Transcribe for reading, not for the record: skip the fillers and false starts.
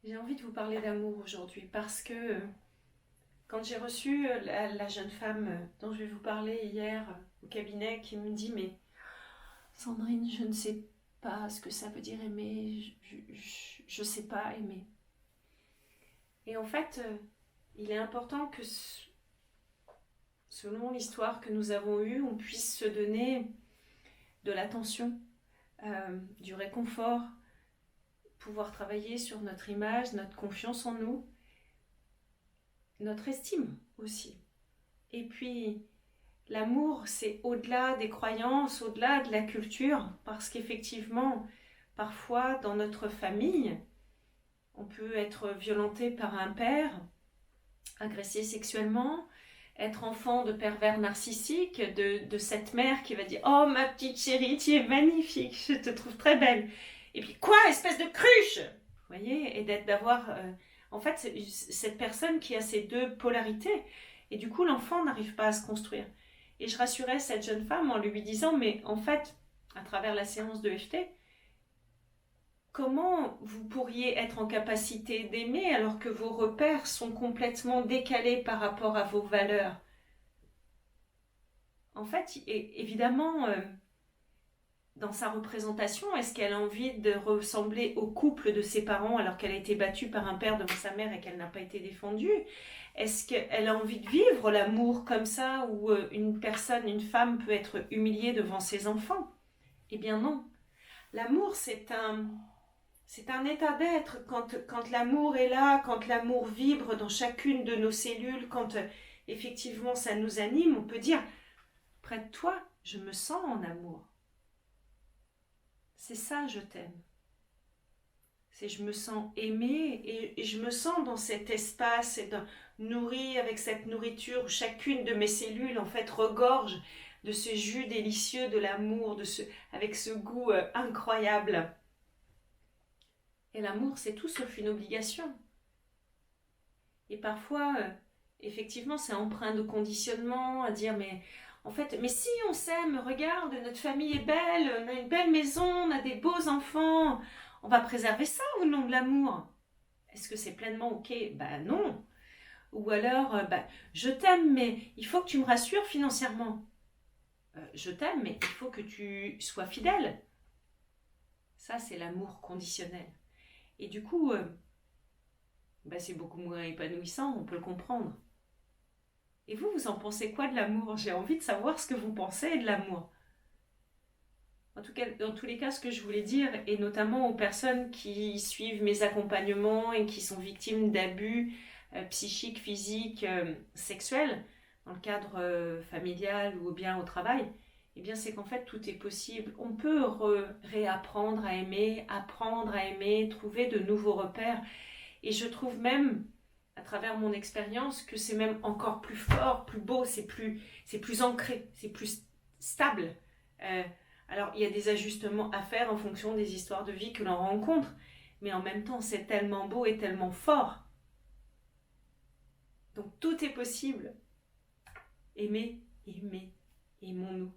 J'ai envie de vous parler d'amour aujourd'hui parce que quand j'ai reçu la jeune femme dont je vais vous parler hier au cabinet qui me dit mais Sandrine, je ne sais pas ce que ça veut dire aimer, je sais pas aimer. Et en fait, il est important que selon l'histoire que nous avons eue, on puisse se donner de l'attention, du réconfort, pouvoir travailler sur notre image, notre confiance en nous, notre estime aussi. Et puis, l'amour, c'est au-delà des croyances, au-delà de la culture, parce qu'effectivement, parfois, dans notre famille, on peut être violenté par un père, agressé sexuellement, être enfant de pervers narcissiques, de cette mère qui va dire « Oh, ma petite chérie, tu es magnifique, je te trouve très belle. » Et puis « Quoi, espèce de cruche !» Vous voyez, et d'avoir en fait cette personne qui a ces deux polarités. Et du coup, l'enfant n'arrive pas à se construire. Et je rassurais cette jeune femme en lui disant, mais en fait, à travers la séance de EFT, comment vous pourriez être en capacité d'aimer alors que vos repères sont complètement décalés par rapport à vos valeurs? En fait, évidemment, dans sa représentation, est-ce qu'elle a envie de ressembler au couple de ses parents alors qu'elle a été battue par un père devant sa mère et qu'elle n'a pas été défendue? Est-ce qu'elle a envie de vivre l'amour comme ça où une personne, une femme peut être humiliée devant ses enfants? Eh bien non. L'amour, c'est un état d'être. Quand l'amour est là, quand l'amour vibre dans chacune de nos cellules, quand effectivement ça nous anime, on peut dire, près de toi, je me sens en amour. C'est ça, je t'aime. C'est je me sens aimée et je me sens dans cet espace et nourrie avec cette nourriture où chacune de mes cellules en fait regorge de ce jus délicieux de l'amour, avec ce goût incroyable. Et l'amour, c'est tout sauf une obligation. Et parfois, effectivement, c'est empreint de conditionnement, à dire mais en fait, mais si on s'aime, regarde, notre famille est belle, on a une belle maison, on a des beaux enfants, on va préserver ça au nom de l'amour. Est-ce que c'est pleinement ok? Ben non. Ou alors, je t'aime, mais il faut que tu me rassures financièrement. Je t'aime, mais il faut que tu sois fidèle. Ça, c'est l'amour conditionnel. Et du coup, c'est beaucoup moins épanouissant, on peut le comprendre. Et vous, vous en pensez quoi de l'amour? J'ai envie de savoir ce que vous pensez de l'amour. En tout cas, dans tous les cas, ce que je voulais dire, et notamment aux personnes qui suivent mes accompagnements et qui sont victimes d'abus psychiques, physiques, sexuels, dans le cadre familial ou bien au travail, eh bien c'est qu'en fait tout est possible. On peut réapprendre à aimer, apprendre à aimer, trouver de nouveaux repères. Et je trouve même, à travers mon expérience, que c'est même encore plus fort, plus beau, c'est plus ancré, c'est plus stable. Euh, alors, il y a des ajustements à faire en fonction des histoires de vie que l'on rencontre, mais en même temps, c'est tellement beau et tellement fort. Donc, tout est possible. Aimer, aimer, aimons-nous.